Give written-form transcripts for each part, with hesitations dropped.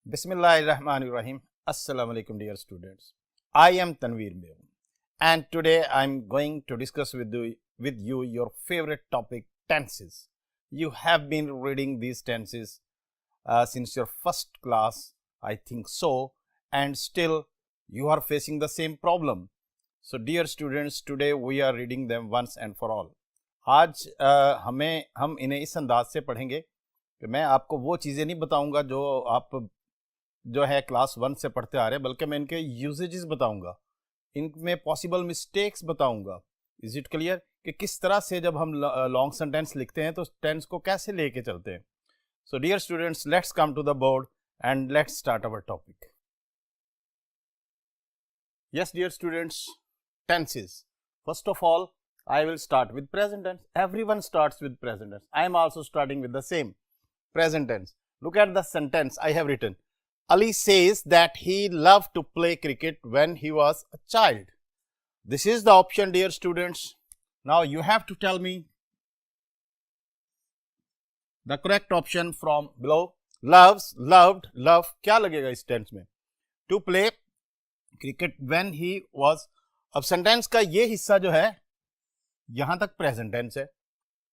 Bismillahirrahmanirrahim. Assalamu alaikum, dear students. I am Tanveer Mew, and today I am going to discuss with you your favorite topic, tenses. You have been reading these tenses since your first class, I think so, and still you are facing the same problem. So, dear students, today we are reading them once and for all. आज हम इन्हें इस अंदाज से पढ़ेंगे कि मैं आपको वो चीज़ें नहीं बताऊंगा जो है क्लास 1 से पढ़ते आ रहे हैं, बल्कि मैं इनके यूजेजेस बताऊंगा, इनमें पॉसिबल मिस्टेक्स बताऊंगा. इज इट क्लियर कि किस तरह से जब हम लॉन्ग सेंटेंस लिखते हैं तो टेंस को कैसे लेके चलते हैं. So dear students, let's come to the board and let's start our topic. Yes, dear students, tenses. First of all, I will start with present tense. Everyone starts with present tense. I am also starting with the same present tense. Look at the sentence I have written. Ali says that he loved to play cricket when he was a child. This is the option, dear students. Now you have to tell me the correct option from below. Loves, loved, love. क्या लगेगा इस tense में? To play cricket when he was. अब sentence का ये हिस्सा जो है यहां तक प्रेजेंट टेंस है,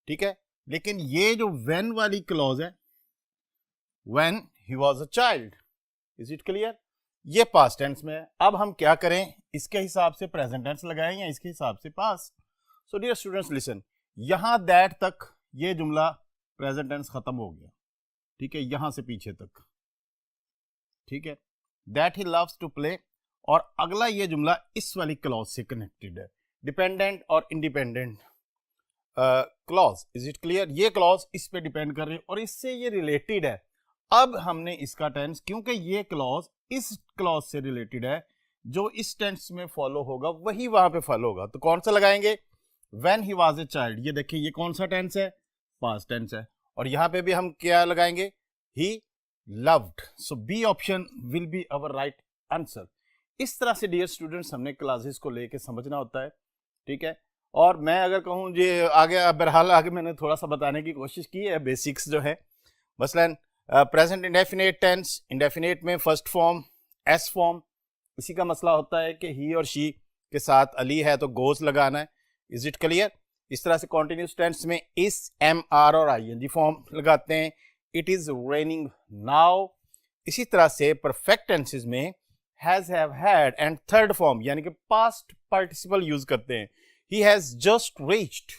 ठीक है, लेकिन ये जो when वाली क्लॉज है, when he was a child, is it clear? ये पास्ट टेंस में है. अब हम क्या करें, इसके हिसाब से प्रेजेंट टेंस लगाएं या इसके हिसाब से past. So dear students listen, यहां दैट तक ये जुमला प्रेजेंट टेंस खत्म हो गया, ठीक है, यहां से पीछे तक, ठीक है, that he loves to play. और अगला ये जुमला इस वाली क्लॉज से कनेक्टेड है, डिपेंडेंट और independent clause. Is it clear? ये क्लॉज इस पे डिपेंड कर रही है और इससे ये रिलेटेड है. अब हमने इसका टेंस, क्योंकि ये क्लॉज इस क्लॉज से रिलेटेड है, जो इस टेंस में फॉलो होगा वही वहां पे फॉलो होगा. तो कौन सा लगाएंगे? When he was a child. ये देखिए, ये कौन सा टेंस है? पास्ट टेंस है. और यहां पे भी हम क्या लगाएंगे? He loved. So B option will be our right answer. इस तरह से डियर स्टूडेंट्स हमने क्लासेस को लेके समझना होता है, ठीक है. और मैं अगर कहूँ ये आगे, बहरहाल आगे मैंने थोड़ा सा बताने की कोशिश की है, बेसिक्स जो है. मसलन प्रेजेंट इंडेफिनेट टेंस, इंडेफिनेट में फर्स्ट फॉर्म एस फॉर्म. इसी का मसला होता है कि ही और शी के साथ अली है तो गोज लगाना है. Is it clear? इस तरह से कॉन्टिन्यूस टेंस में इस, एम, आर और आईएनजी फॉर्म लगाते हैं. It is raining now. इसी तरह से परफेक्ट टेंसेस में has, have, had and third form यानी कि पास्ट पार्टिसिपल यूज करते हैं. He has just reached.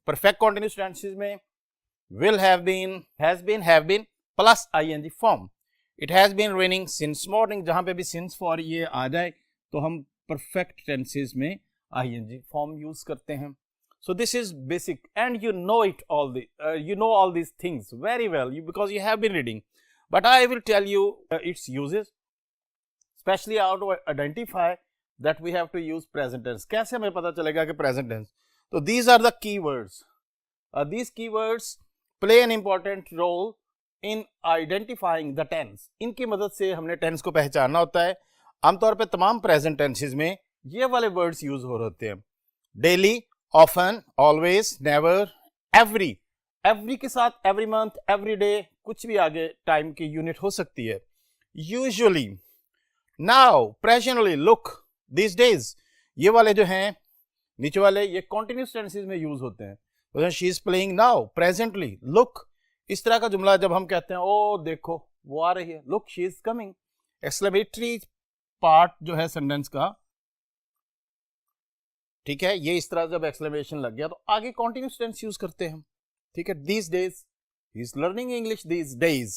Perfect continuous tenses में will have been, has been, have been plus ING form. It has been raining since morning. जहां पे भी since for ये आ जाए तो हम परफेक्ट टेंसेस में आईएनजी फॉर्म यूज करते हैं. So this is basic, and you know it all. You know all these things very well because you have been reading. But I will tell you its uses, especially how to identify that we have to use present tense. कैसे हमें पता चलेगा कि present tense? So these are the keywords. These keywords play an important role in identifying the tense. इनकी मदद से हमने tense को पहचानना होता है. आमतौर पे तमाम present tenses में ये वाले words यूज हो रहे होते हैं. Daily, often, always, never, every. Every के साथ every month, every day, कुछ भी आगे टाइम की यूनिट हो सकती है. Usually, now, presently, look, these days. ये वाले जो हैं नीचे वाले, ये continuous tenses में यूज होते हैं. She is playing now, presently, look. इस तरह का जुमला जब हम कहते हैं, ओ देखो वो आ रही है, look, she is coming. Exclamatory part जो है सेंटेंस का, ठीक है, ये इस तरह जब एक्सक्लेमेशन लग गया तो आगे कॉन्टिन्यूस टेंस यूज करते हैं, ठीक है. These days, he is learning English these days.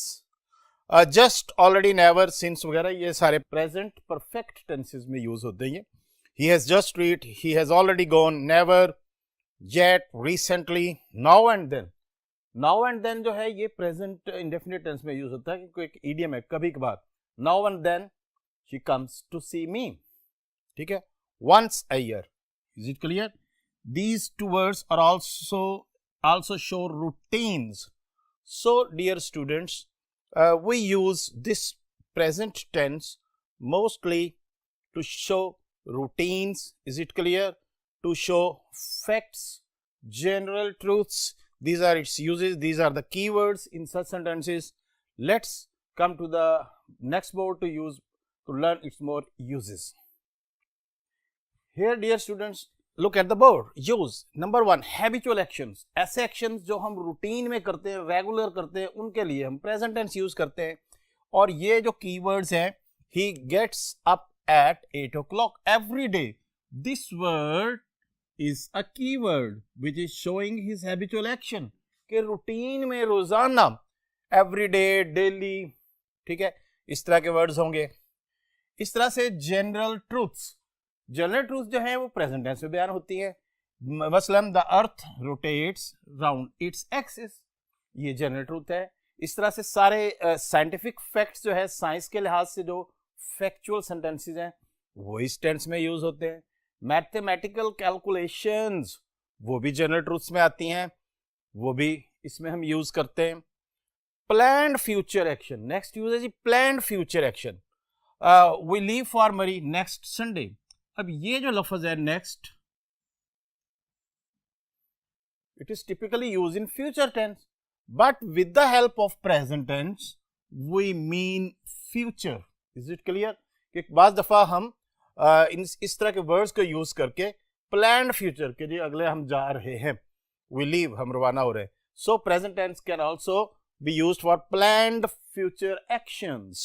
Just, already, never, since वगैरह ये सारे प्रेजेंट परफेक्ट टेंसेस में यूज होते हैं. He has just read, he has already gone, never, yet, recently, now and then. Now and then जो है ये present indefinite tense में यूज होता है, क्योंकि एक इडियम है, कभी कभार. Now and then she comes to see me, ठीक है. Once a year. Is it clear? These two words are also show routines. So, dear students, we use this present tense mostly to show routines. Is it clear? To show facts, general truths. These are its uses. These are the keywords in such sentences. Let's come to the next board to learn its more uses. Here dear students, look at the board. Use number 1 habitual actions. ऐसे actions जो हम routine में करते हैं, regular करते हैं, उनके लिए हम present tense use करते हैं. और ये जो keywords हैं, he gets up at 8 o'clock every day. This word is a keyword which is showing his habitual action. कि routine में रोजाना, every day, daily, ठीक है, इस तरह के वर्ड्स होंगे. इस तरह से जनरल ट्रूथ्स जो है वो प्रेजेंट टेंस में बयान होती है. मसलन the earth rotates round its axis, ये जनरल ट्रूथ है. इस तरह से सारे साइंटिफिक फैक्ट्स जो है, साइंस के लिहाज से जो फैक्चुअल सेंटेंसेस हैं, वो इस टेंस में यूज होते हैं. मैथमेटिकल कैलकुलेशंस वो भी जनरल ट्रूथ्स में आती हैं, वो भी इसमें हम यूज करते हैं. Planned future action, next use है जी planned future action. We leave for Murree next Sunday. अब ये जो लफ्ज है next, it is typically use in future tense, but with the help of present tense we mean future. Is it clear? कि बाज दफा हम इस तरह के वर्ड्स को यूज करके प्लान्ड फ्यूचर के लिए अगले हम जा रहे हैं, वी लीव हम रवाना हो रहे हैं. So present tense can also be used for planned future actions.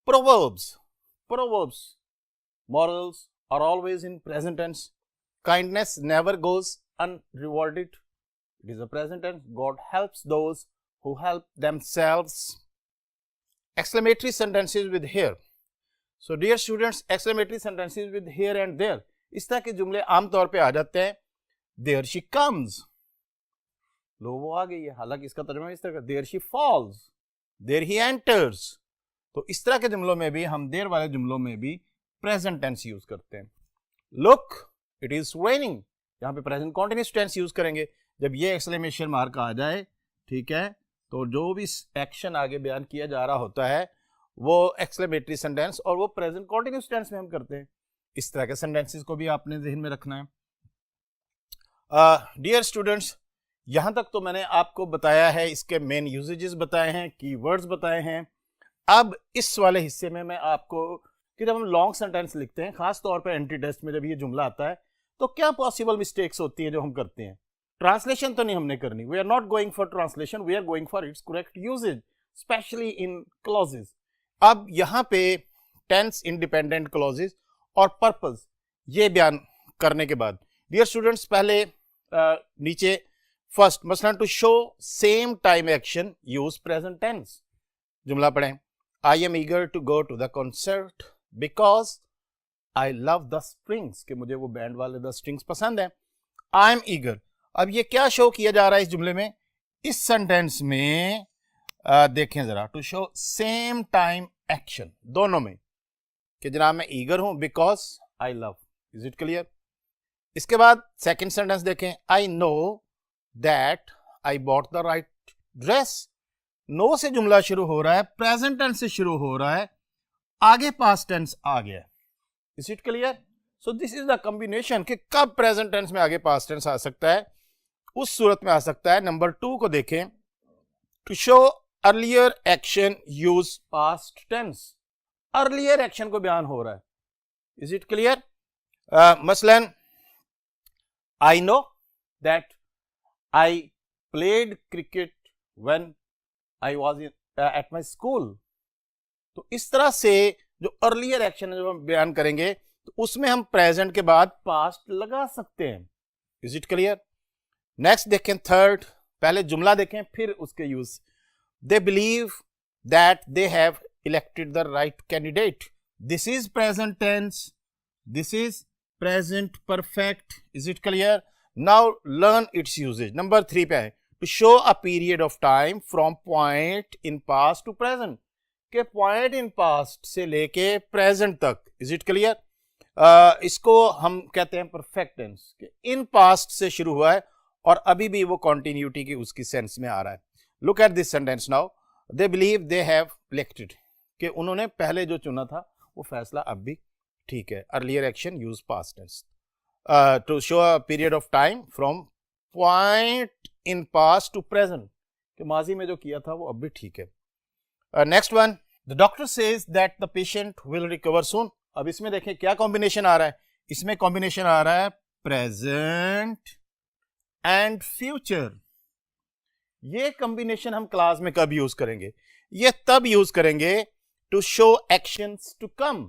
Proverbs. Morals are always in present tense. Kindness never goes unrewarded. It is a present tense. God helps those who help themselves. Exclamatory sentences with here. So dear students, exclamatory sentences with here and there. इस तरह के जुमले आमतौर पे आ जाते हैं. There she comes. लो वो आ गई है, हालांकि इसका तर्जुमा इस तरह का, there she falls, there he enters. तो इस तरह के जुमलों में भी हम देर वाले जुमलों में भी प्रेजेंट टेंस यूज करते हैं. लुक इट इज रेनिंग, यहाँ पे प्रेजेंट कॉन्टिन्यूअस टेंस यूज करेंगे जब ये एक्सक्लेमेशन मार्क आ जाए, ठीक है. तो जो भी एक्शन आगे बयान किया जा रहा होता है वो एक्सक्लेमेटरी सेंटेंस और वो प्रेजेंट कॉन्टिन्यूअस टेंस में हम करते हैं. इस तरह के सेंटेंसेस को भी आपने ज़हन में रखना है. डियर स्टूडेंट्स, यहां तक तो मैंने आपको बताया है, इसके मेन यूजेजेस बताए हैं, कीवर्ड्स बताए हैं. अब इस वाले हिस्से में मैं आपको, कि जब हम लॉन्ग सेंटेंस लिखते हैं, खास तौर पर एंट्री टेस्ट में जब ये जुमला आता है, तो क्या पॉसिबल मिस्टेक्स होती हैं जो हम करते हैं. ट्रांसलेशन तो नहीं हमने करनी, we are not going for translation, we are going for its correct usage, specially in clauses. अब यहाँ पे टेंस इंडिपेंडेंट क्लॉजेज और पर्पस ये बयान करने के बाद, डियर स्टूडेंट्स, पहले नीचे फर्स्ट मसलन to show same time action use present tense. जुमला पढ़ें. I am eager to go to the concert because I love the strings, कि मुझे वो बैंड वाले द स्ट्रिंग्स पसंद है. I am eager. अब ये क्या शो किया जा रहा है इस जुमले में, इस सेंटेंस में देखें जरा, to show same time action दोनों में, कि जनाब मैं ईगर हूं because I love. Is it clear? इसके बाद सेकेंड सेंटेंस देखें. I know that I bought the right dress. Know से जुमला शुरू हो रहा है, प्रेजेंट टेंस से शुरू हो रहा है, आगे पास्ट टेंस आ गया. Is it clear? So this is the combination कि कब प्रेजेंट टेंस में आगे पास्ट टेंस आ सकता है, उस सूरत में आ सकता है. नंबर 2 को देखें. To show earlier action use past tense. Earlier action को बयान हो रहा है. Is it clear? मसलन I know that I played cricket when I was at my school. तो इस तरह से जो अर्लियर एक्शन है जब हम बयान करेंगे तो उसमें हम प्रेजेंट के बाद पास्ट लगा सकते हैं. Is it clear? नेक्स्ट देखें, थर्ड. पहले जुमला देखें फिर उसके use. They believe that they have elected the right candidate. This is present tense, this is present perfect. Is it clear? Now learn its usage. Number 3 पे है. To show a period of time from point in past to present. के point in past से लेके present तक. Is it clear? इसको हम कहते हैं perfect tense. कि in past से शुरू हुआ है और अभी भी वो continuity की उसकी sense में आ रहा है. Look at this sentence now. They believe they have elected. कि उन्होंने पहले जो चुना था वो फैसला अब भी ठीक है. Earlier action use past tense. To show a period of time from point in past to present, कि माजी में जो किया था वो अब भी ठीक है. Next one, the doctor says that the patient will recover soon. अब इसमें देखें क्या कॉम्बिनेशन आ रहा है, इसमें कॉम्बिनेशन आ रहा है प्रेजेंट एंड फ्यूचर। ये कॉम्बिनेशन हम क्लास में कब यूज करेंगे, ये तब यूज करेंगे to show actions to come,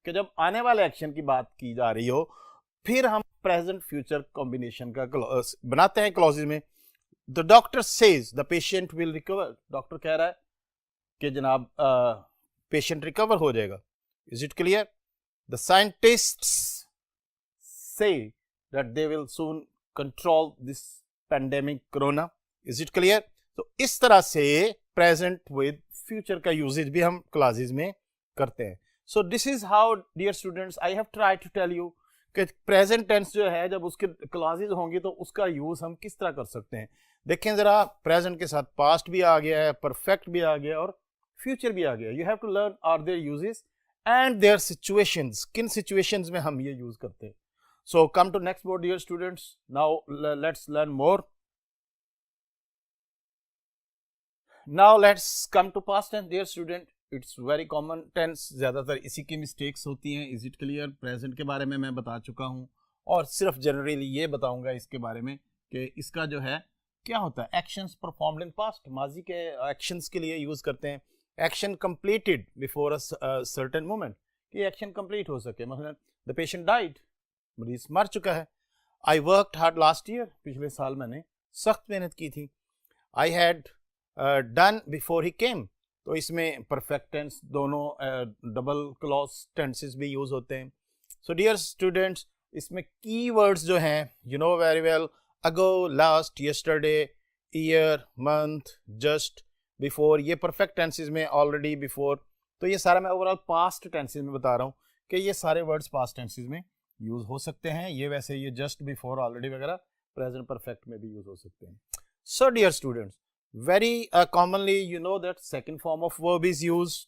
कि जब आने वाले एक्शन की बात की जा रही हो फिर हम प्रेजेंट फ्यूचर कॉम्बिनेशन का बनाते हैं क्लॉजेज में। The doctor says the patient will recover, doctor कह रहा है कि जनाब पेशेंट रिकवर हो जाएगा। Is it clear? The scientists say that they will soon control this pandemic corona. Is it clear? तो इस तरह से प्रेजेंट विद फ्यूचर का यूजेज भी हम क्लासेस में करते हैं। So this is how dear students I have try to tell you कि प्रेजेंट टेंस जो है जब उसके क्लासेस होंगी तो उसका यूज हम किस तरह कर सकते हैं। देखें जरा, प्रेजेंट के साथ पास्ट भी आ गया है, परफेक्ट भी आ गया और फ्यूचर भी आ गया। You have to learn are their usages and their situations, किन सिचुएशंस में हम ये यूज करते हैं। So come to next board dear students, now let's learn more. Now let's come to past tense dear student, it's very common tense, ज्यादातर इसी की mistakes होती हैं। Is it clear? प्रेजेंट के बारे में मैं बता चुका हूं और सिर्फ जनरली ये बताऊंगा इसके बारे में कि इसका जो है क्या होता है, एक्शंस परफॉर्म्ड इन पास्ट, माजी के एक्शंस के लिए यूज करते हैं। Action completed before a certain moment, कि एक्शन कंप्लीट हो सके। मतलब द पेशेंट डाइड, मरीज मर चुका है। I worked hard last year, पिछले साल मैंने सख्त मेहनत की थी। I had done before he came, तो इसमें परफेक्ट टेंस दोनों डबल क्लॉज टेंसेस भी यूज होते हैं। सो डियर स्टूडेंट्स, इसमें कीवर्ड्स जो हैं you know very well, ago, last, yesterday, year, month, just, before, ये परफेक्ट टेंसेस में, ऑलरेडी, बिफोर। तो ये सारा मैं ओवरऑल पास्ट टेंसेस में बता रहा हूँ कि ये सारे वर्ड्स पास्ट टेंसेस में यूज हो सकते हैं। ये वैसे ये जस्ट, बिफोर, ऑलरेडी वगैरह प्रेजेंट परफेक्ट में भी यूज हो सकते हैं। So dear students, very commonly you know that second form of verb is used.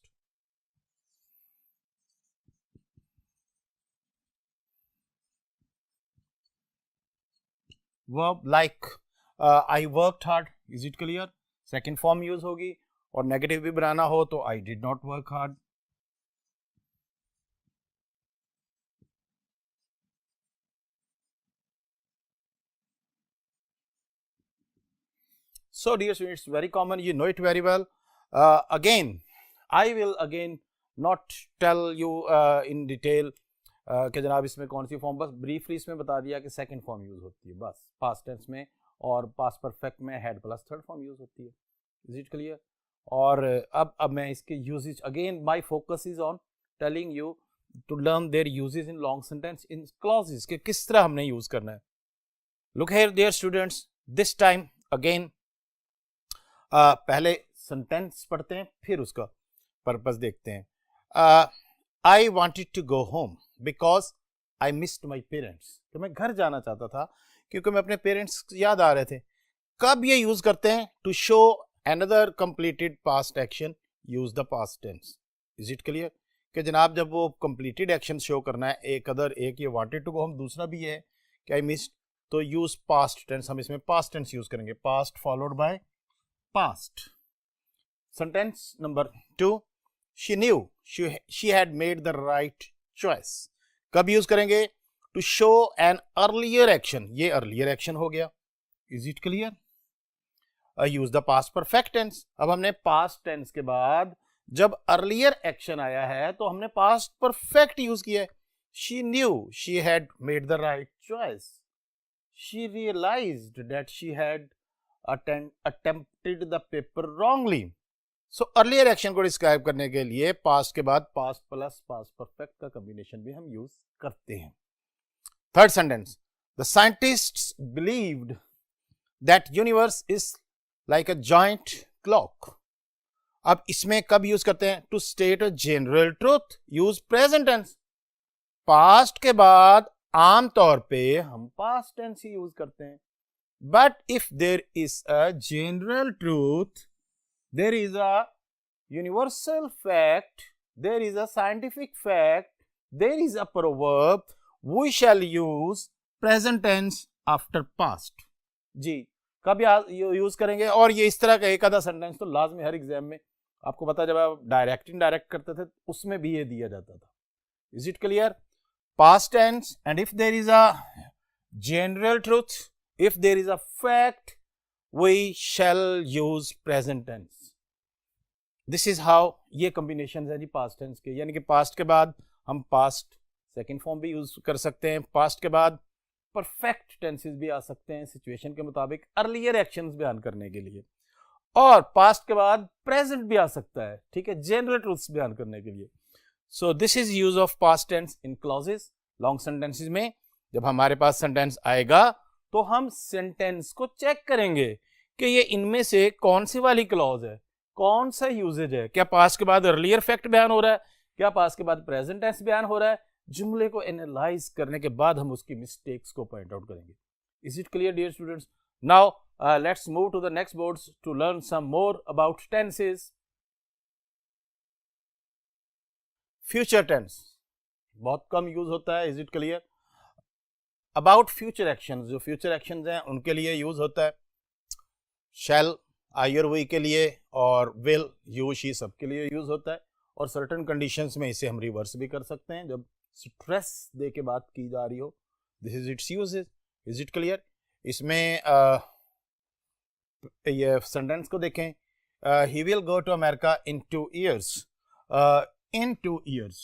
Verb like I worked hard, is it clear? second form use होगी। और negative भी बनाना हो तो I did not work hard। So dear students, very common, you know it very well. Again I will again not tell you in detail कि जनाब इसमें कौन सी form, बस ब्रीफली इसमें बता दिया कि सेकंड फॉर्म यूज होती है बस पास्ट टेंस में, और पास्ट परफेक्ट में had plus third form use होती है। Is it clear? और अब मैं इसके usages, again my focus is on telling you to learn their usages in long sentence, in clauses, के किस तरह हमने यूज करना है। Look here dear students, this time again पहले सेंटेंस पढ़ते हैं फिर उसका पर्पस देखते हैं। I wanted to go home because I missed my parents, तो मैं घर जाना चाहता था क्योंकि मैं अपने पेरेंट्स याद आ रहे थे। कब ये यूज करते हैं? To show another completed past action, use the past tense. Is it clear? कि जनाब जब वो कंप्लीटेड एक्शन शो करना है, एक अदर, एक ये वांटेड टू गो होम, दूसरा भी है कि आई मिस्ड, तो यूज पास्ट टेंस, हम इसमें पास्ट टेंस यूज करेंगे, past followed by past. Sentence number 2, she knew she had made the right choice. कब यूज करेंगे? To show an earlier action, ये earlier action हो गया। Is it clear? use the past perfect tense। अब हमने past tense के बाद जब earlier action आया है तो हमने past perfect यूज किया है। She knew she had made the right choice. She realized that she had attempted the paper wrongly. So earlier action को डिस्क्राइब करने के लिए past के बाद past plus past perfect का कॉम्बिनेशन भी हम यूज करते हैं। Third sentence, the scientists believed that universe is like a giant clock. अब इसमें कब यूज करते हैं? To state a general truth, use present tense. Past के बाद आमतौर पे हम पास्ट टेंस ही यूज करते हैं। But if there is a general truth, there is a universal fact, there is a scientific fact, there is a proverb, we shall use present tense after past. जी, कब use करेंगे? और ये इस तरह का एक आधा सेंटेंस तो लाजमी हर एग्जाम में आपको पता जब आप डायरेक्ट इनडायरेक्ट करते थे उसमें भी ये दिया जाता था. Is it clear? Past tense, and if there is a general truth, if there is a fact, we shall use present tense. This is how ये कॉम्बिनेशन है जी पास्ट टेंस के, यानी कि पास्ट के बाद हम पास्ट सेकेंड फॉर्म भी यूज कर सकते हैं, पास्ट के बाद परफेक्ट टेंसेस भी आ सकते हैं सिचुएशन के मुताबिक अर्लियर एक्शंस बयान करने के लिए, और पास्ट के बाद प्रेजेंट भी आ सकता है, ठीक है, जनरल ट्रूथ्स बयान करने के लिए. So this is use of past tense in clauses. Long sentences में जब हमारे पास सेंटेंस आएगा तो हम सेंटेंस को चेक करेंगे कि ये इनमें से कौन सी वाली क्लॉज है, कौन सा यूजेज है, क्या पास्ट के बाद अर्लियर फैक्ट बयान हो रहा है, क्या पास्ट के बाद प्रेजेंट टेंस बयान हो रहा है. जुमले को एनालाइज करने के बाद हम उसकी मिस्टेक्स को पॉइंट आउट करेंगे. Is it clear dear students? Now let's move to the next boards to learn some more about tenses. Future tense बहुत कम यूज होता है. Is it clear? About future actions, जो फ्यूचर एक्शंस हैं उनके लिए use होता है. शैल आई और वी के लिए, और विल यू शी सब के लिए यूज होता है. और सर्टेन कंडीशंस में इसे हम रिवर्स भी कर सकते हैं जब स्ट्रेस दे के बात की जा रही हो. This is its uses. Is it clear? इसमें ये सेंटेंस को देखें. He will go to America in 2 years. In 2 years.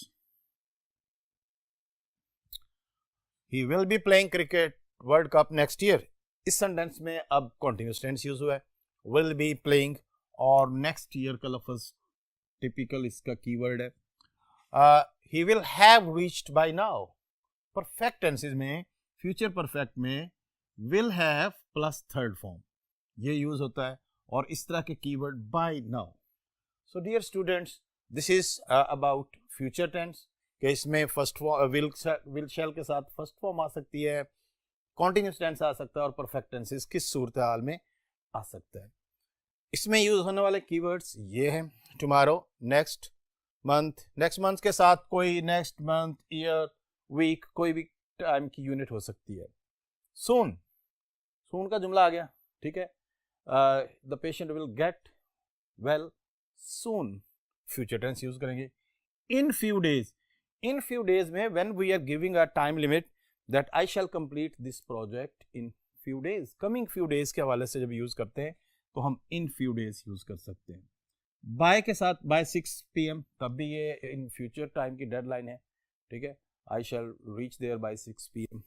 He will be playing cricket world cup next year. इस सेंटेंस में अब कॉन्टिन्यूस टेंस यूज हुआ है. विल बी प्लेइंग और नेक्स्ट ईयर का लफ्ज टिपिकल इसका कीवर्ड है. He will have reached by now. Perfect tenses में, फ्यूचर परफेक्ट में will have plus third form ये यूज होता है, और इस तरह के keyword by now. So dear students, this is about future tense कि इसमें फर्स्ट विल शैल के साथ फर्स्ट फॉर्म आ सकती है, कॉन्टिन्यूस टेंस आ सकता है, और परफेक्ट टेंसेस किस सूरत हाल में आ सकता है. इसमें यूज होने वाले कीवर्ड्स ये हैं. Tomorrow, next month, next month के साथ कोई नेक्स्ट मंथ, ईयर, वीक, कोई भी टाइम की यूनिट हो सकती है. सून, सून का जुमला आ गया, ठीक है. The patient will get well soon, future tense use करेंगे. In few days, in few days में when we are giving a time limit that I shall complete this project in few days, coming few days के हवाले से जब use करते हैं तो हम इन फ्यू डेज यूज कर सकते हैं. बाय के साथ बाय 6 PM, तब भी ये इन फ्यूचर टाइम की डेडलाइन है, ठीक है. आई शैल रीच देयर बाय 6 PM.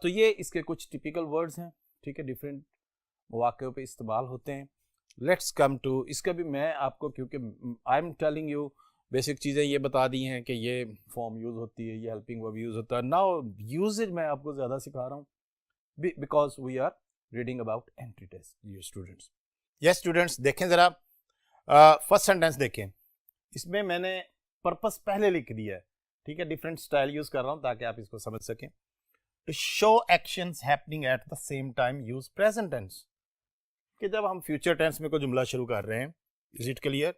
तो ये इसके कुछ टिपिकल वर्ड्स हैं, ठीक है, डिफरेंट मौक़ों पे इस्तेमाल होते हैं. लेट्स कम टू, इसका भी मैं आपको, क्योंकि I am telling you basic चीज़ें ये बता दी हैं कि ये फॉर्म यूज़ होती है, ये हेल्पिंग वर्ब यूज़ होता है. नाउ यूजेज मैं आपको ज़्यादा सिखा रहा हूँ because we are reading about entry test. ये स्टूडेंट्स, यस स्टूडेंट्स, देखें ज़रा फर्स्ट सेंटेंस देखें. इसमें मैंने पर्पस पहले लिख दिया है, ठीक है, डिफरेंट स्टाइल यूज़ कर रहा हूँ ताकि आप इसको समझ सकें. To show actions happening at the same time, use present tense. कि जब हम फ्यूचर टेंस में कोई जुमला शुरू कर रहे हैं, is it clear?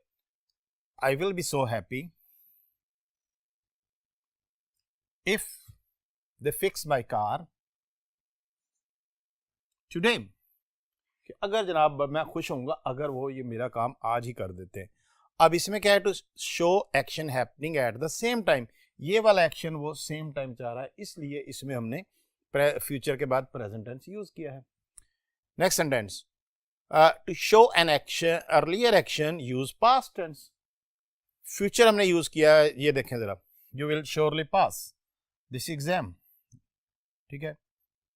I will be so happy if they fix my car today. कि अगर जनाब मैं खुश होऊंगा अगर वो ये मेरा काम आज ही कर देते हैं. अब इसमें क्या है? To show action happening at the same time. ये वाला एक्शन वो सेम टाइम चाह रहा है, इसलिए इसमें हमने फ्यूचर के बाद प्रेजेंट टेंस यूज किया है. Next sentence, to show an action earlier action use past tense. Future हमने यूज किया है, ये देखें जरा, you will surely pass this exam, ठीक है.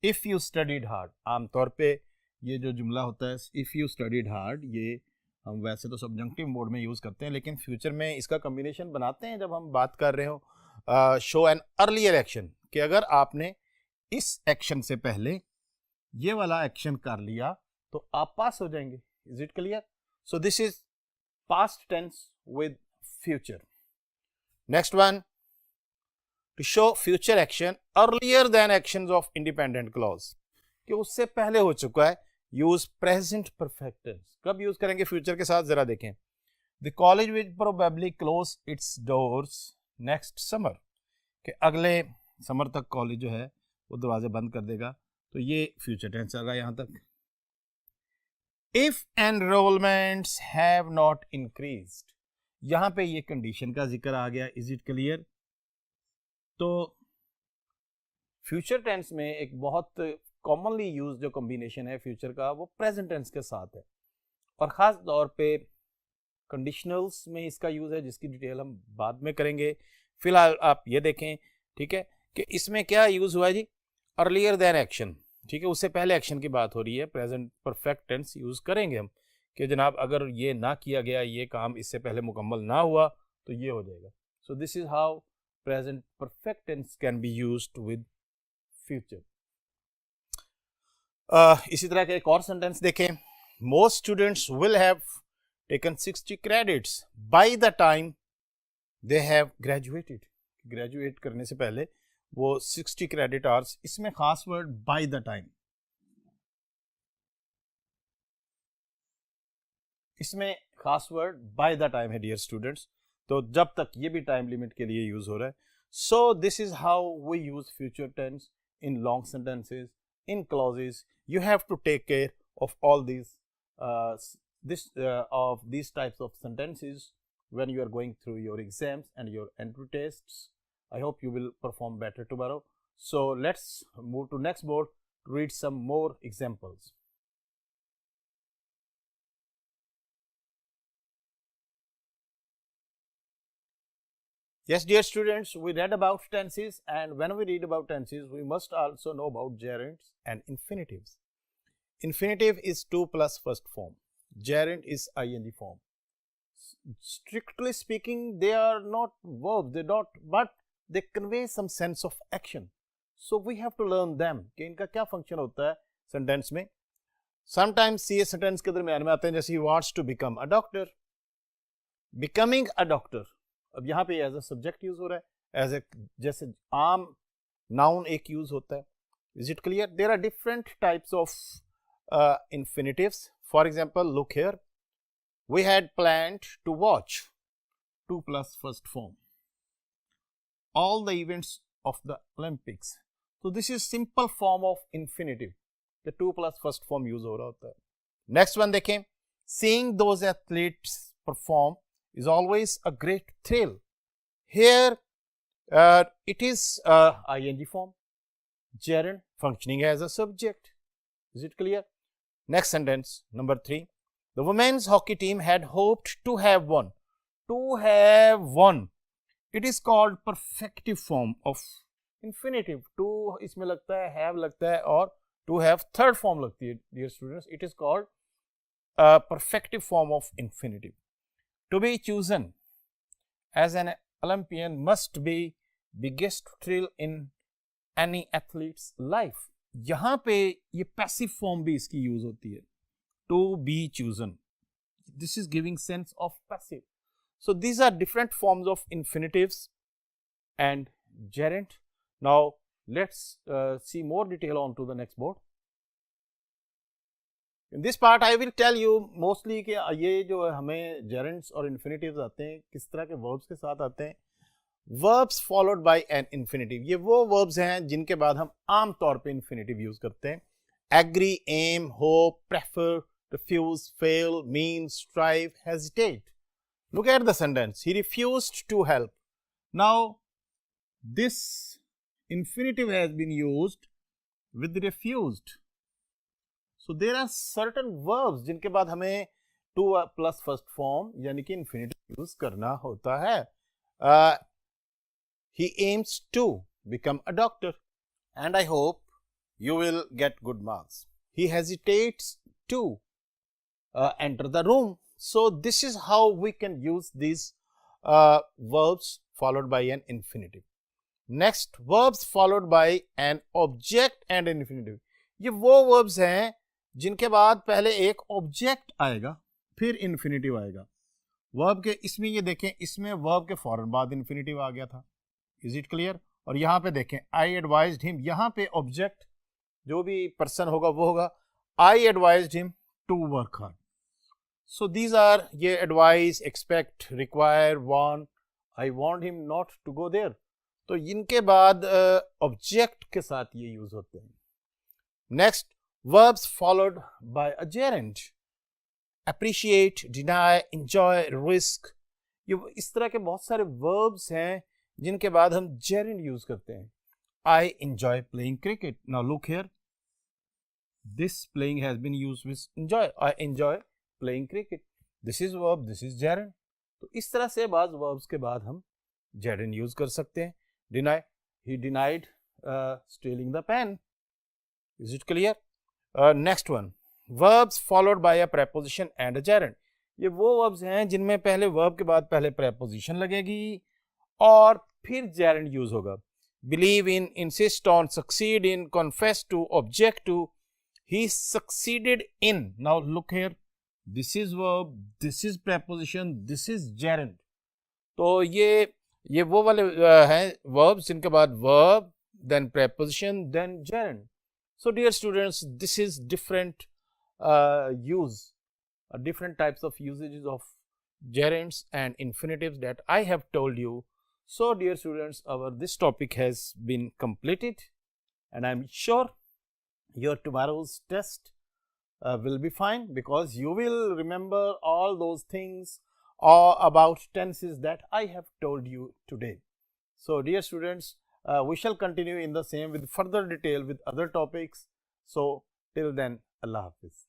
इफ यू स्टडीड हार्ड, आमतौर पे ये जो जुमला होता है इफ यू स्टडीड हार्ड, ये हम वैसे तो सब्जंक्टिव मोड में यूज करते हैं, लेकिन फ्यूचर में इसका कॉम्बिनेशन बनाते हैं जब हम बात कर रहे हो शो एन अर्लियर एक्शन, कि अगर आपने इस एक्शन से पहले ये वाला एक्शन कर लिया तो आप पास हो जाएंगे. Is it clear? So this is past tense with future. Next one, to show future action earlier than actions of independent clause, कि उससे पहले हो चुका है, यूज प्रेजेंट परफेक्ट टेंस. कब यूज करेंगे फ्यूचर के साथ? जरा देखें. The college will probably close its doors next summer, कि अगले समर तक कॉलेज जो है वो दरवाजे बंद कर देगा. तो ये फ्यूचर टेंस आ रहा है यहाँ तक. If enrolments have not increased, यहां पे ये कंडीशन का जिक्र आ गया. Is it clear? तो फ्यूचर टेंस में एक बहुत कॉमनली यूज जो कॉम्बिनेशन है फ्यूचर का वो प्रेजेंट टेंस के साथ है, और ख़ास तौर पे कंडीशनल्स में इसका यूज़ है जिसकी डिटेल हम बाद में करेंगे. फिलहाल आप ये देखें, ठीक है, कि इसमें क्या यूज़ हुआ है जी, अर्लियर देन एक्शन. ठीक है, उससे पहले एक्शन की बात हो रही है. प्रेजेंट परफेक्ट टेंस यूज़ करेंगे हम कि जनाब अगर ये ना किया गया, ये काम इससे पहले मुकम्मल ना हुआ तो ये हो जाएगा. So this is how present perfect tense can be used with future. इसी तरह के एक और सेंटेंस देखें. Most students will have taken 60 credits by the time they have graduated. Graduate करने से पहले वो 60 क्रेडिट आवर्स. इसमें खास वर्ड बाय द टाइम, इसमें खास वर्ड बाय द टाइम है डियर स्टूडेंट्स. तो जब तक, ये भी टाइम लिमिट के लिए यूज हो रहा है. So this is how we use future tense in long sentences, in clauses. You have to take care of all these these types of sentences when you are going through your exams and your entry tests. I hope you will perform better tomorrow. So let's move to next board to read some more examples. Yes, dear students, we read about tenses, and when we read about tenses, we must also know about gerunds and infinitives. Infinitive is to plus first form. Gerund is ing form. Strictly speaking, they are not verbs, but they convey some sense of action. So we have to learn them. कि इनका क्या function होता है sentence में. Sometimes ये sentence के दरमियान में आते हैं, जैसे he wants to become a doctor. Becoming a doctor. अब यहाँ पे एज अ सब्जेक्ट यूज हो रहा है, एज ए जैसे आम नाउन एक यूज होता है. Is it clear? There are different types of infinitives. For example, look here, we had planned to watch to plus first form all the events of the Olympics. तो this is simple form of infinitive, the to plus first form use हो रहा होता है. Next one देखें, seeing those athletes perform is always a great thrill. Here it is ing form, gerund functioning as a subject. Is it clear? Next sentence, number 3. The women's hockey team had hoped to have won. To have won. It is called perfective form of infinitive. To इसमें लगता है, have लगता है, और to have third form लगती है. Dear students, it is called a perfective form of infinitive. To be chosen as an Olympian must be biggest thrill in any athlete's life. यहाँ पे ये passive form भी इसकी यूज होती है. To be chosen. This is giving sense of passive. So these are different forms of infinitives and gerund. Now let's see more detail on to the next board. In this part I will tell you mostly कि ये जो हमें gerunds और infinitives आते हैं किस तरह के verbs के साथ आते हैं. Verbs followed by an infinitive, ये वो verbs हैं जिनके बाद हम आम तौर पे infinitive यूज करते हैं. Agree, aim, hope, prefer, refuse, fail, mean, strive, hesitate. Look at the sentence. He refused to help. Now this infinitive has been used with refused. So there are certain verbs जिनके बाद हमें to plus first form यानी कि infinitive use करना होता है. He aims to become a doctor and I hope you will get good marks. He hesitates to enter the room. So this is how we can use these verbs followed by an infinitive. Next, verbs followed by an object and an infinitive. ये वो verbs हैं जिनके बाद पहले एक object आएगा फिर infinitive आएगा. वर्ब के इसमें ये देखें, इसमें वर्ब के फौरन बाद इन्फिनिटिव आ गया था. Is it clear? और यहाँ पे देखें, आई एडवाइज्ड हिम, यहाँ पे ऑब्जेक्ट जो भी पर्सन होगा वो होगा I advised him to work hard. So these are ये advice, expect, require, want, I want him not to go there. तो इनके बाद ऑब्जेक्ट के साथ ये यूज होते हैं. Next, verbs followed by a gerund. appreciate, deny, enjoy, risk. ये इस तरह के बहुत सारे verbs हैं जिनके बाद हम gerund use करते हैं. I enjoy playing cricket. Now look here. This playing has been used with enjoy. I enjoy playing cricket. This is verb, this is gerund. तो इस तरह से बाद verbs के बाद हम gerund use कर सकते हैं. Deny, he denied stealing the pen. Is it clear? Next one. Verbs followed by a preposition and a gerund. ये वो verbs हैं जिनमें पहले verb के बाद पहले preposition लगेगी और फिर gerund use होगा. Believe in, insist on, succeed in, confess to, object to. He succeeded in. Now look here. This is verb, this is preposition, this is gerund. तो ये वो वाले हैं verbs जिनके बाद verb, then preposition, then gerund. So dear students, this is different different types of usages of gerunds and infinitives that I have told you. So dear students, this topic has been completed, and I am sure your tomorrow's test will be fine, because you will remember all those things about tenses that I have told you today. So dear students, we shall continue in the same with further detail with other topics. So till then, Allah Hafiz.